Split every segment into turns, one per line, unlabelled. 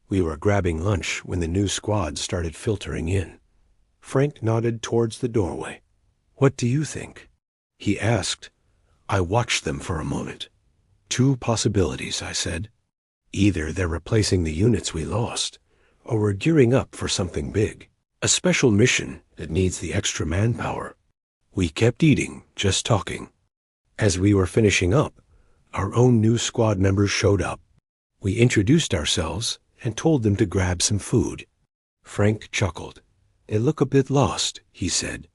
We were grabbing lunch when the new squad started filtering in. Frank nodded towards the doorway. "What do you think?" he asked. I watched them for a moment. "Two possibilities," I said. "Either they're replacing the units we lost, or we're gearing up for something big. A special mission that needs the extra manpower." We kept eating, just talking. As we were finishing up, our own new squad members showed up. We introduced ourselves and told them to grab some food. Frank chuckled. "They look a bit lost," he said.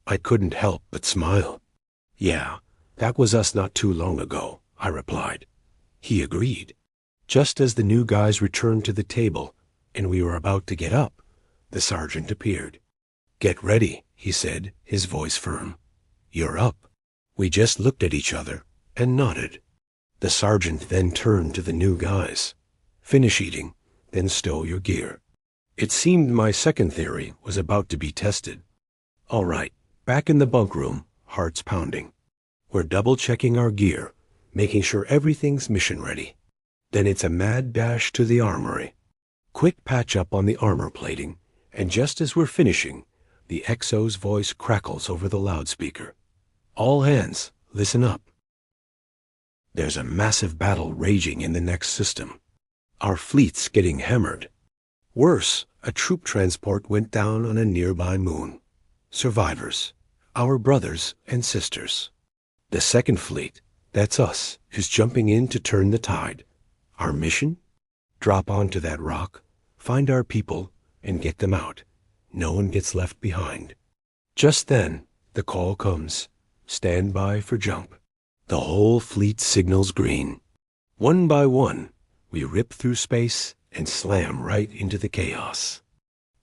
I couldn't help but smile. "Yeah, that was us not too long ago," I replied. He agreed. Just as the new guys returned to the table and we were about to get up, the sergeant appeared. "Get ready," he said, his voice firm. "You're up." We just looked at each other and nodded. The sergeant then turned to the new guys. "Finish eating, then stow your gear." It seemed my second theory was about to be tested. All right, back in the bunk room, hearts pounding. We're double-checking our gear, making sure everything's mission-ready. Then it's a mad dash to the armory. Quick patch-up on the armor plating, and just as we're finishing, the XO's voice crackles over the loudspeaker. "All hands, listen up. There's a massive battle raging in the next system. Our fleet's getting hammered. Worse, a troop transport went down on a nearby moon. Survivors, our brothers and sisters. The second fleet, that's us, is jumping in to turn the tide. Our mission? Drop onto that rock, find our people, and get them out. No one gets left behind." Just then, the call comes. Stand by for jump. The whole fleet signals green. One by one, we rip through space and slam right into the chaos.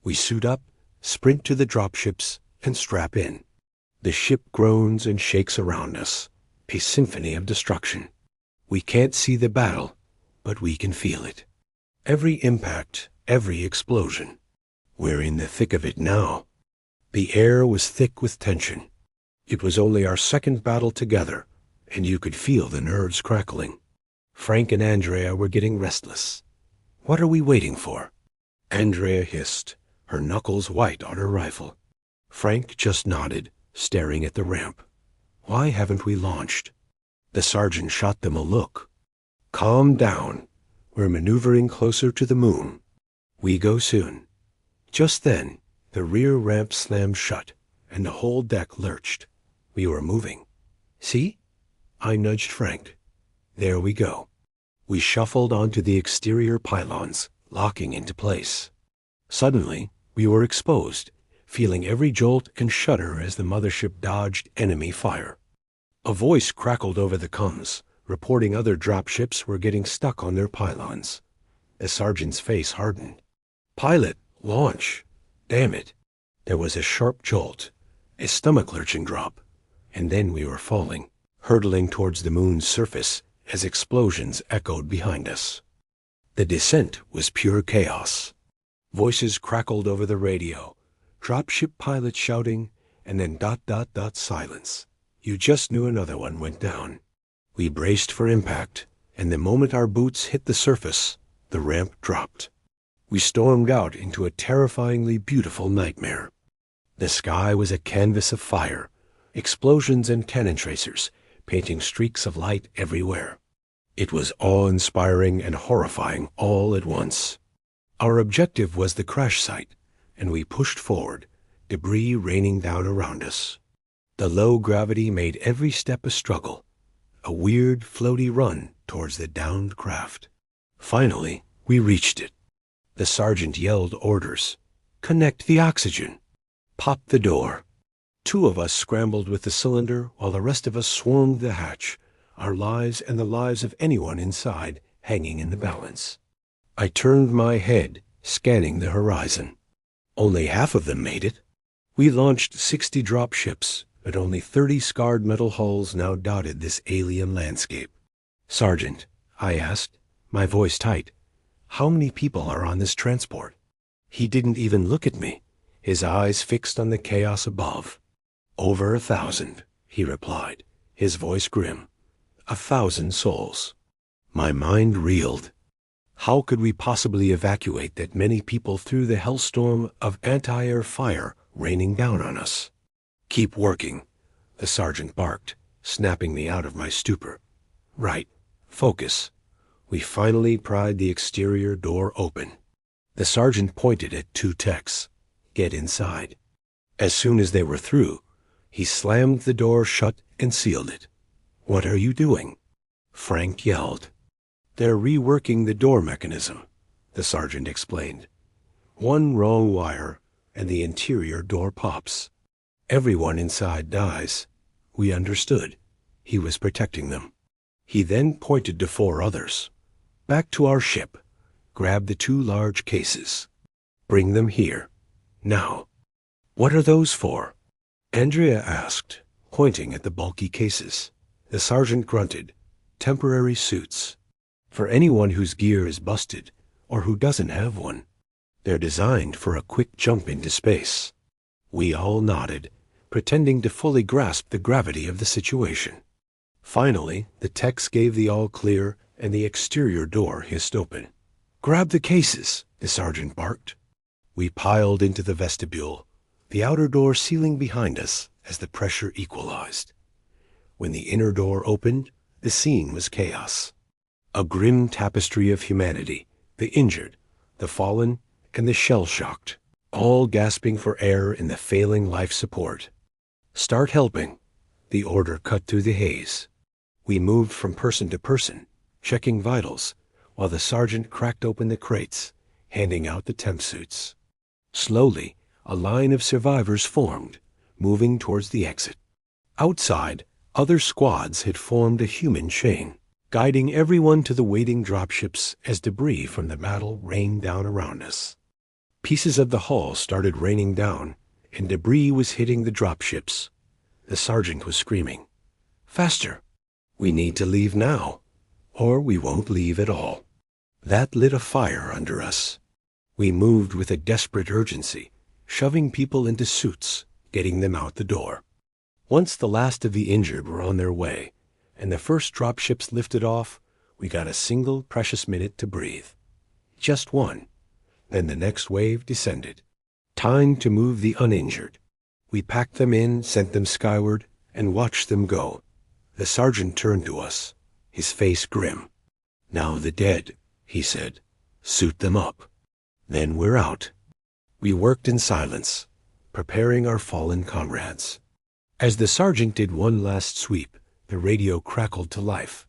We suit up, sprint to the dropships, and strap in. The ship groans and shakes around us, a symphony of destruction. We can't see the battle, but we can feel it. Every impact, every explosion. We're in the thick of it now. The air was thick with tension. It was only our second battle together, and you could feel the nerves crackling. Frank and Andrea were getting restless. "What are we waiting for?" Andrea hissed, her knuckles white on her rifle. Frank just nodded, staring at the ramp. "Why haven't we launched?" The sergeant shot them a look. "Calm down. We're maneuvering closer to the moon. We go soon." Just then, the rear ramp slammed shut, and the whole deck lurched. We were moving. "See?" I nudged Frank. "There we go." We shuffled onto the exterior pylons, locking into place. Suddenly, we were exposed, feeling every jolt and shudder as the mothership dodged enemy fire. A voice crackled over the comms, reporting other dropships were getting stuck on their pylons. The sergeant's face hardened. "Pilot, launch. Damn it." There was a sharp jolt, a stomach-lurching drop, and then we were falling, hurtling towards the moon's surface as explosions echoed behind us. The descent was pure chaos. Voices crackled over the radio, dropship pilots shouting, and then ... silence. You just knew another one went down. We braced for impact, and the moment our boots hit the surface, the ramp dropped. We stormed out into a terrifyingly beautiful nightmare. The sky was a canvas of fire, explosions and cannon tracers, painting streaks of light everywhere. It was awe-inspiring and horrifying all at once. Our objective was the crash site, and we pushed forward, debris raining down around us. The low gravity made every step a struggle, a weird, floaty run towards the downed craft. Finally, we reached it. The sergeant yelled orders. "Connect the oxygen." Pop the door. Two of us scrambled with the cylinder while the rest of us swarmed the hatch, our lives and the lives of anyone inside hanging in the balance. I turned my head, scanning the horizon. Only half of them made it. We launched 60 drop ships, but only 30 scarred metal hulls now dotted this alien landscape. "Sergeant," I asked, my voice tight, "how many people are on this transport?" He didn't even look at me, his eyes fixed on the chaos above. "Over 1,000, he replied, his voice grim. 1,000 souls. My mind reeled. How could we possibly evacuate that many people through the hellstorm of anti-air fire raining down on us? Keep working, the sergeant barked, snapping me out of my stupor. Right. Focus. We finally pried the exterior door open. The sergeant pointed at 2 techs. Get inside. As soon as they were through, he slammed the door shut and sealed it. What are you doing? Frank yelled. They're reworking the door mechanism, the sergeant explained. One wrong wire, and the interior door pops. Everyone inside dies. We understood. He was protecting them. He then pointed to 4 others. Back to our ship. Grab the 2 large cases. Bring them here. Now. What are those for? Andrea asked, pointing at the bulky cases. The sergeant grunted. Temporary suits. For anyone whose gear is busted, or who doesn't have one. They're designed for a quick jump into space. We all nodded, pretending to fully grasp the gravity of the situation. Finally, the techs gave the all-clear, and the exterior door hissed open. Grab the cases, the sergeant barked. We piled into the vestibule, the outer door sealing behind us as the pressure equalized. When the inner door opened, the scene was chaos. A grim tapestry of humanity, the injured, the fallen, and the shell-shocked, all gasping for air in the failing life support. Start helping. The order cut through the haze. We moved from person to person, checking vitals, while the sergeant cracked open the crates, handing out the temp suits. Slowly, a line of survivors formed, moving towards the exit. Outside, other squads had formed a human chain, guiding everyone to the waiting dropships as debris from the battle rained down around us. Pieces of the hull started raining down, and debris was hitting the dropships. The sergeant was screaming, Faster! We need to leave now, or we won't leave at all. That lit a fire under us. We moved with a desperate urgency, shoving people into suits, getting them out the door. Once the last of the injured were on their way, and the first dropships lifted off, we got a single precious minute to breathe. Just one. Then the next wave descended. Time to move the uninjured. We packed them in, sent them skyward, and watched them go. The sergeant turned to us, his face grim. Now the dead, he said. Suit them up. Then we're out. We worked in silence, preparing our fallen comrades. As the sergeant did one last sweep, the radio crackled to life.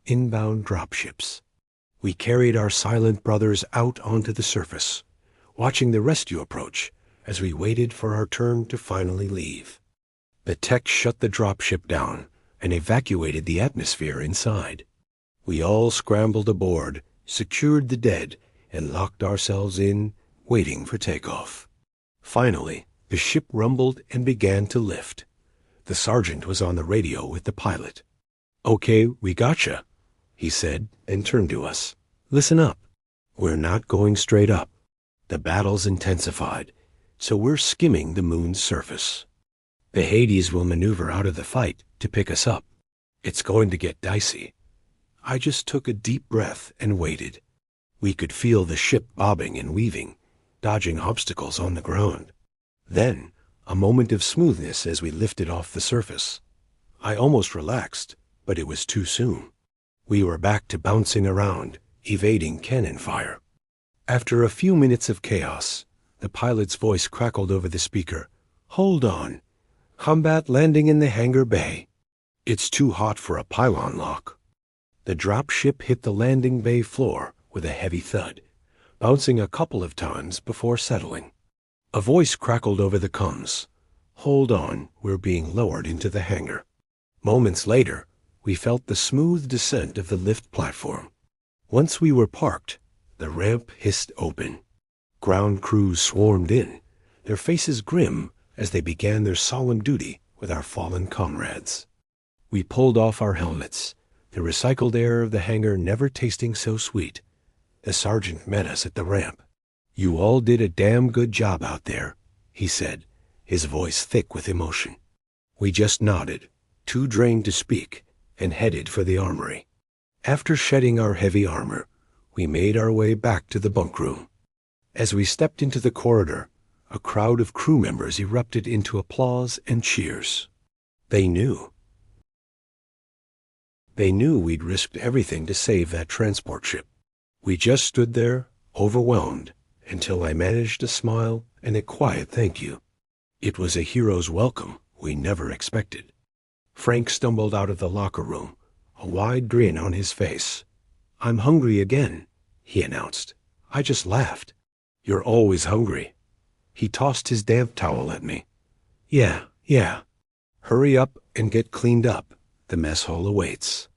Inbound dropships. We carried our silent brothers out onto the surface, watching the rescue approach as we waited for our turn to finally leave. The tech shut the dropship down and evacuated the atmosphere inside. We all scrambled aboard, secured the dead, and locked ourselves in, waiting for takeoff. Finally, the ship rumbled and began to lift. The sergeant was on the radio with the pilot. Okay, we gotcha, he said, and turned to us. Listen up. We're not going straight up. The battle's intensified, so we're skimming the moon's surface. The Hades will maneuver out of the fight to pick us up. It's going to get dicey. I just took a deep breath and waited. We could feel the ship bobbing and weaving, dodging obstacles on the ground. Then, a moment of smoothness as we lifted off the surface. I almost relaxed, but it was too soon. We were back to bouncing around, evading cannon fire. After a few minutes of chaos, the pilot's voice crackled over the speaker. Hold on. Combat landing in the hangar bay. It's too hot for a pylon lock. The drop ship hit the landing bay floor with a heavy thud, bouncing a couple of times before settling. A voice crackled over the comms. Hold on, we're being lowered into the hangar. Moments later, we felt the smooth descent of the lift platform. Once we were parked, the ramp hissed open. Ground crews swarmed in, their faces grim as they began their solemn duty with our fallen comrades. We pulled off our helmets, the recycled air of the hangar never tasting so sweet. The sergeant met us at the ramp. You all did a damn good job out there, he said, his voice thick with emotion. We just nodded, too drained to speak, and headed for the armory. After shedding our heavy armor, We made our way back to the bunk room. As we stepped into the corridor, a crowd of crew members erupted into applause and cheers. They knew we'd risked everything to save that transport ship. We just stood there, overwhelmed, until I managed a smile and a quiet thank you. It was a hero's welcome we never expected. Frank stumbled out of the locker room, a wide grin on his face. "I'm hungry again," he announced. I just laughed. "You're always hungry." He tossed his damp towel at me. Yeah. Hurry up and get cleaned up. The mess hall awaits."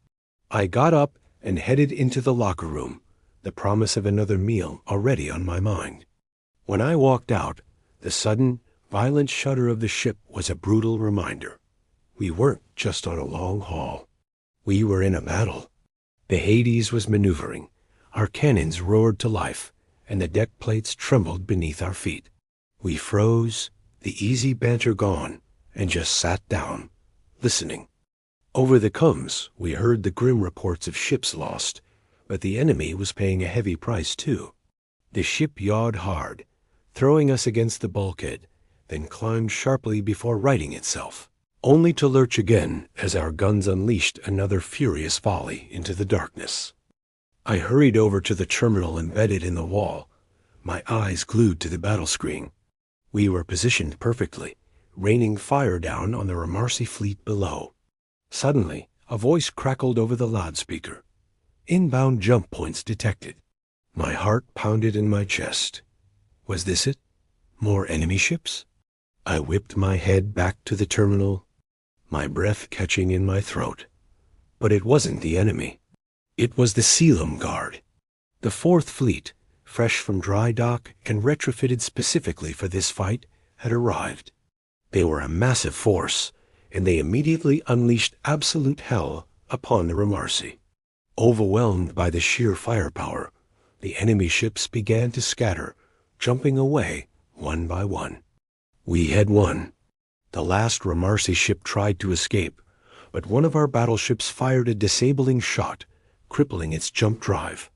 I got up and headed into the locker room, the promise of another meal already on my mind. When I walked out, the sudden, violent shudder of the ship was a brutal reminder. We weren't just on a long haul. We were in a battle. The Hades was maneuvering. Our cannons roared to life, and the deck plates trembled beneath our feet. We froze, the easy banter gone, and just sat down, listening. Over the coms, we heard the grim reports of ships lost, but the enemy was paying a heavy price too. The ship yawed hard, throwing us against the bulkhead, then climbed sharply before righting itself, only to lurch again as our guns unleashed another furious volley into the darkness. I hurried over to the terminal embedded in the wall, my eyes glued to the battle screen. We were positioned perfectly, raining fire down on the Ramarsi fleet below. Suddenly, a voice crackled over the loudspeaker. "Inbound jump points detected." My heart pounded in my chest. Was this it? More enemy ships? I whipped my head back to the terminal, my breath catching in my throat. But it wasn't the enemy. It was the Caelum Guard. The 4th Fleet, fresh from dry dock and retrofitted specifically for this fight, had arrived. They were a massive force, and they immediately unleashed absolute hell upon the Ramarsi. Overwhelmed by the sheer firepower, the enemy ships began to scatter, jumping away one by one. We had won. The last Ramarsi ship tried to escape, but one of our battleships fired a disabling shot, crippling its jump drive.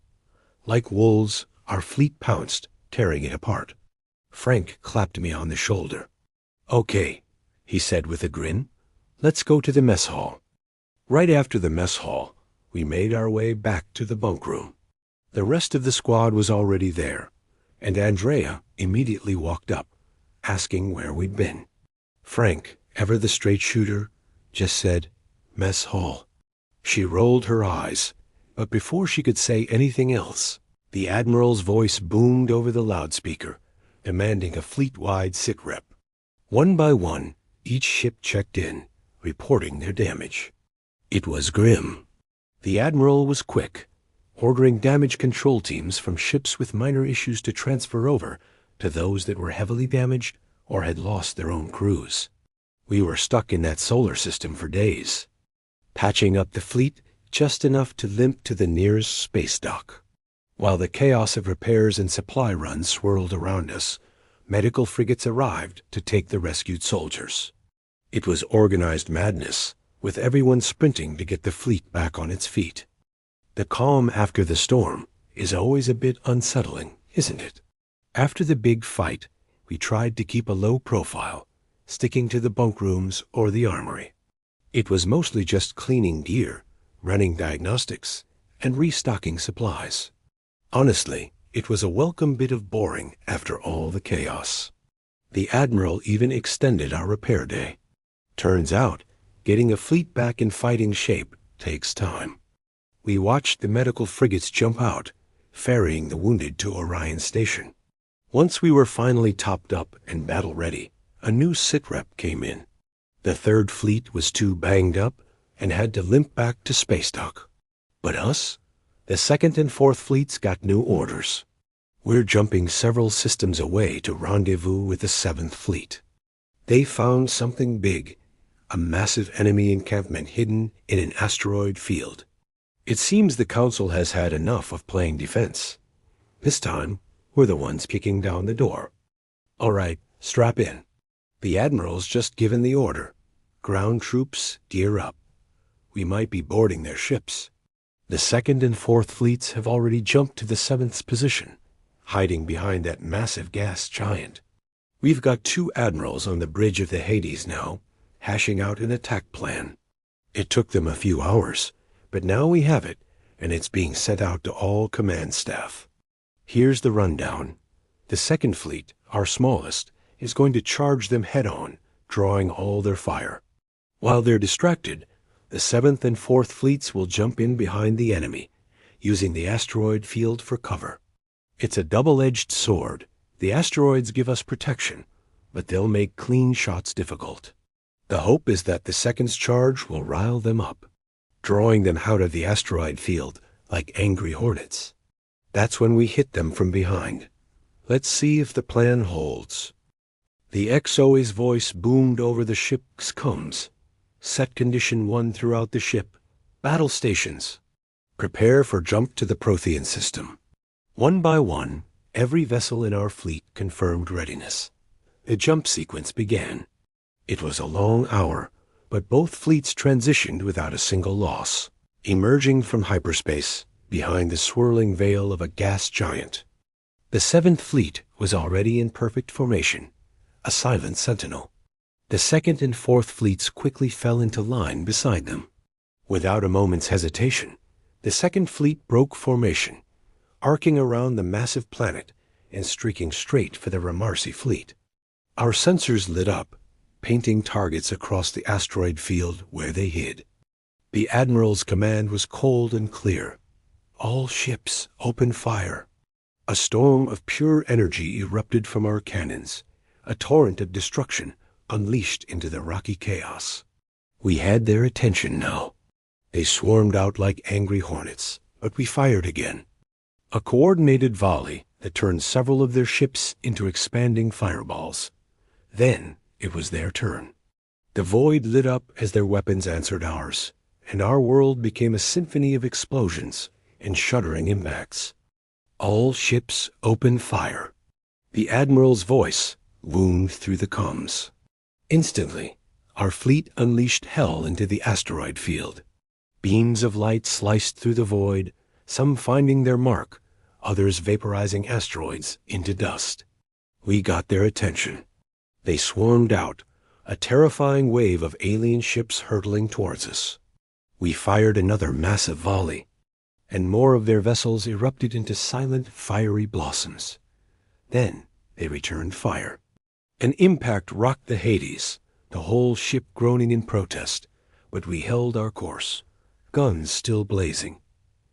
Like wolves, our fleet pounced, tearing it apart. Frank clapped me on the shoulder. "Okay," he said with a grin. "Let's go to the mess hall." Right after the mess hall, we made our way back to the bunk room. The rest of the squad was already there, and Andrea immediately walked up, asking where we'd been. Frank, ever the straight shooter, just said, "Mess hall." She rolled her eyes, but before she could say anything else, the Admiral's voice boomed over the loudspeaker, demanding a fleet-wide sitrep. One by one, each ship checked in, reporting their damage. It was grim. The Admiral was quick, ordering damage control teams from ships with minor issues to transfer over to those that were heavily damaged or had lost their own crews. We were stuck in that solar system for days, patching up the fleet just enough to limp to the nearest space dock. While the chaos of repairs and supply runs swirled around us, medical frigates arrived to take the rescued soldiers. It was organized madness, with everyone sprinting to get the fleet back on its feet. The calm after the storm is always a bit unsettling, isn't it? After the big fight, we tried to keep a low profile, sticking to the bunk rooms or the armory. It was mostly just cleaning gear, running diagnostics, and restocking supplies. Honestly, it was a welcome bit of boring after all the chaos. The Admiral even extended our repair day. Turns out, getting a fleet back in fighting shape takes time. We watched the medical frigates jump out, ferrying the wounded to Orion Station. Once we were finally topped up and battle-ready, a new sitrep came in. The 3rd Fleet was too banged up and had to limp back to space dock. But us? The 2nd and 4th Fleets got new orders. We're jumping several systems away to rendezvous with the 7th Fleet. They found something big, a massive enemy encampment hidden in an asteroid field. It seems the Council has had enough of playing defense. This time, we're the ones kicking down the door. All right, strap in. The Admiral's just given the order. Ground troops, gear up. We might be boarding their ships. The second and fourth fleets have already jumped to the seventh's position, hiding behind that massive gas giant. We've got 2 admirals on the bridge of the Hades now, hashing out an attack plan. It took them a few hours, but now we have it, and it's being sent out to all command staff. Here's the rundown. The second fleet, our smallest, is going to charge them head-on, drawing all their fire. While they're distracted, the seventh and fourth fleets will jump in behind the enemy, using the asteroid field for cover. It's a double-edged sword. The asteroids give us protection, but they'll make clean shots difficult. The hope is that the second's charge will rile them up, drawing them out of the asteroid field like angry hornets. That's when we hit them from behind. Let's see if the plan holds. The XO's voice boomed over the ship's comms. Set condition 1 throughout the ship. Battle stations. Prepare for jump to the Prothean system. One by one, every vessel in our fleet confirmed readiness. The jump sequence began. It was a long hour, but both fleets transitioned without a single loss, emerging from hyperspace behind the swirling veil of a gas giant. The seventh fleet was already in perfect formation, a silent sentinel. The second and fourth fleets quickly fell into line beside them. Without a moment's hesitation, the second fleet broke formation, arcing around the massive planet and streaking straight for the Ramarsi fleet. Our sensors lit up, painting targets across the asteroid field where they hid. The Admiral's command was cold and clear. All ships, open fire. A storm of pure energy erupted from our cannons, a torrent of destruction unleashed into the rocky chaos. We had their attention now. They swarmed out like angry hornets, but we fired again. A coordinated volley that turned several of their ships into expanding fireballs. Then it was their turn. The void lit up as their weapons answered ours, and our world became a symphony of explosions and shuddering impacts. All ships open fire. The Admiral's voice boomed through the comms. Instantly, our fleet unleashed hell into the asteroid field. Beams of light sliced through the void, some finding their mark, others vaporizing asteroids into dust. We got their attention. They swarmed out, a terrifying wave of alien ships hurtling towards us. We fired another massive volley, and more of their vessels erupted into silent, fiery blossoms. Then they returned fire. An impact rocked the Hades, the whole ship groaning in protest, but we held our course, guns still blazing.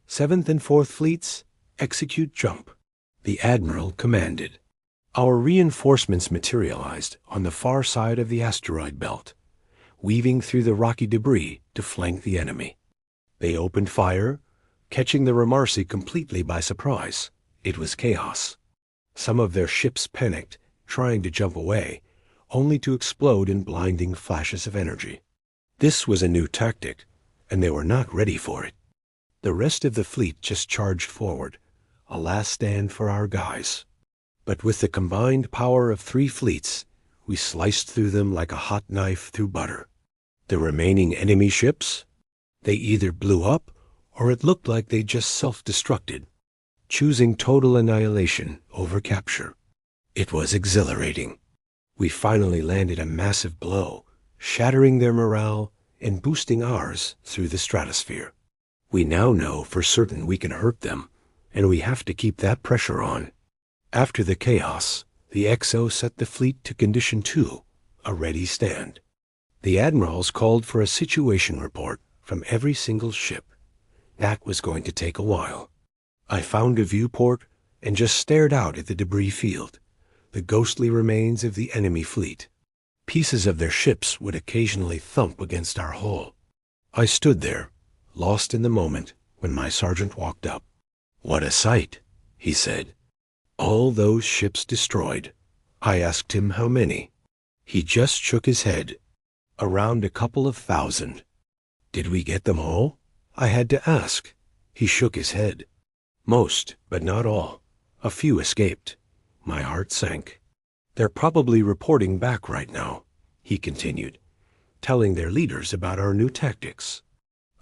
Seventh and fourth fleets, execute jump. The Admiral commanded. Our reinforcements materialized on the far side of the asteroid belt, weaving through the rocky debris to flank the enemy. They opened fire, catching the Ramarsi completely by surprise. It was chaos. Some of their ships panicked, trying to jump away, only to explode in blinding flashes of energy. This was a new tactic, and they were not ready for it. The rest of the fleet just charged forward, a last stand for our guys. But with the combined power of 3 fleets, we sliced through them like a hot knife through butter. The remaining enemy ships? They either blew up, or it looked like they just self-destructed, choosing total annihilation over capture. It was exhilarating. We finally landed a massive blow, shattering their morale and boosting ours through the stratosphere. We now know for certain we can hurt them, and we have to keep that pressure on. After the chaos, the XO set the fleet to condition 2, a ready stand. The admirals called for a situation report from every single ship. That was going to take a while. I found a viewport and just stared out at the debris field, the ghostly remains of the enemy fleet. Pieces of their ships would occasionally thump against our hull. I stood there, lost in the moment, when my sergeant walked up. "What a sight," he said. "All those ships destroyed." I asked him how many. He just shook his head. "Around a couple of thousand." "Did we get them all?" I had to ask. He shook his head. "Most, but not all. A few escaped." My heart sank. "They're probably reporting back right now," he continued, telling their leaders about our new tactics.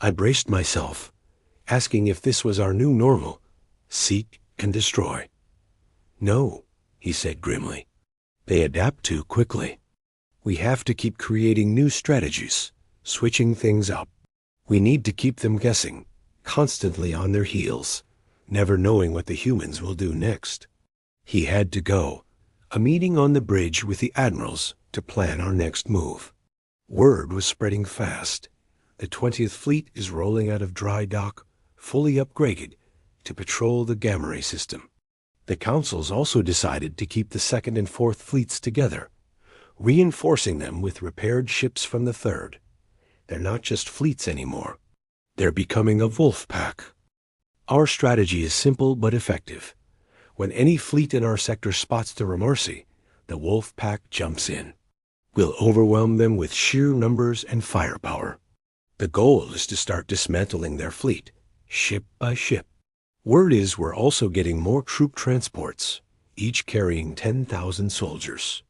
I braced myself. asking if this was our new normal: seek and destroy. No, he said grimly. They adapt too quickly. We have to keep creating new strategies, switching things up. We need to keep them guessing, constantly on their heels, never knowing what the humans will do next. He had to go. A meeting on the bridge with the admirals to plan our next move. Word was spreading fast. The 20th Fleet is rolling out of dry dock, fully upgraded, to patrol the gamma ray system. The councils also decided to keep the 2nd and 4th Fleets together, reinforcing them with repaired ships from the 3rd. They're not just fleets anymore. They're becoming a wolf pack. Our strategy is simple but effective. When any fleet in our sector spots the Remorsi, the wolf pack jumps in. We'll overwhelm them with sheer numbers and firepower. The goal is to start dismantling their fleet, ship by ship. Word is we're also getting more troop transports, each carrying 10,000 soldiers.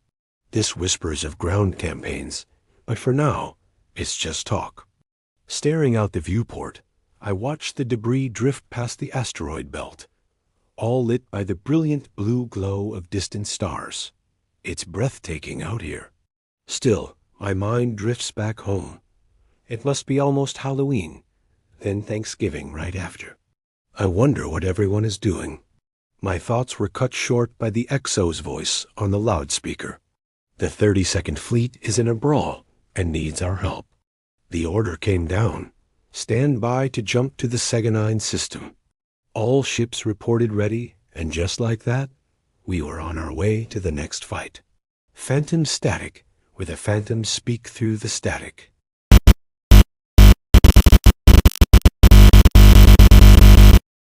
This whispers of ground campaigns, but for now, it's just talk. Staring out the viewport, I watched the debris drift past the asteroid belt, all lit by the brilliant blue glow of distant stars. It's breathtaking out here. Still, my mind drifts back home. It must be almost Halloween, then Thanksgiving right after. I wonder what everyone is doing. My thoughts were cut short by the XO's voice on the loudspeaker. The 32nd Fleet is in a brawl and needs our help. The order came down. Stand by to jump to the Seganine system. All ships reported ready, and just like that, we were on our way to the next fight. Phantom static, where the phantoms speak through the static.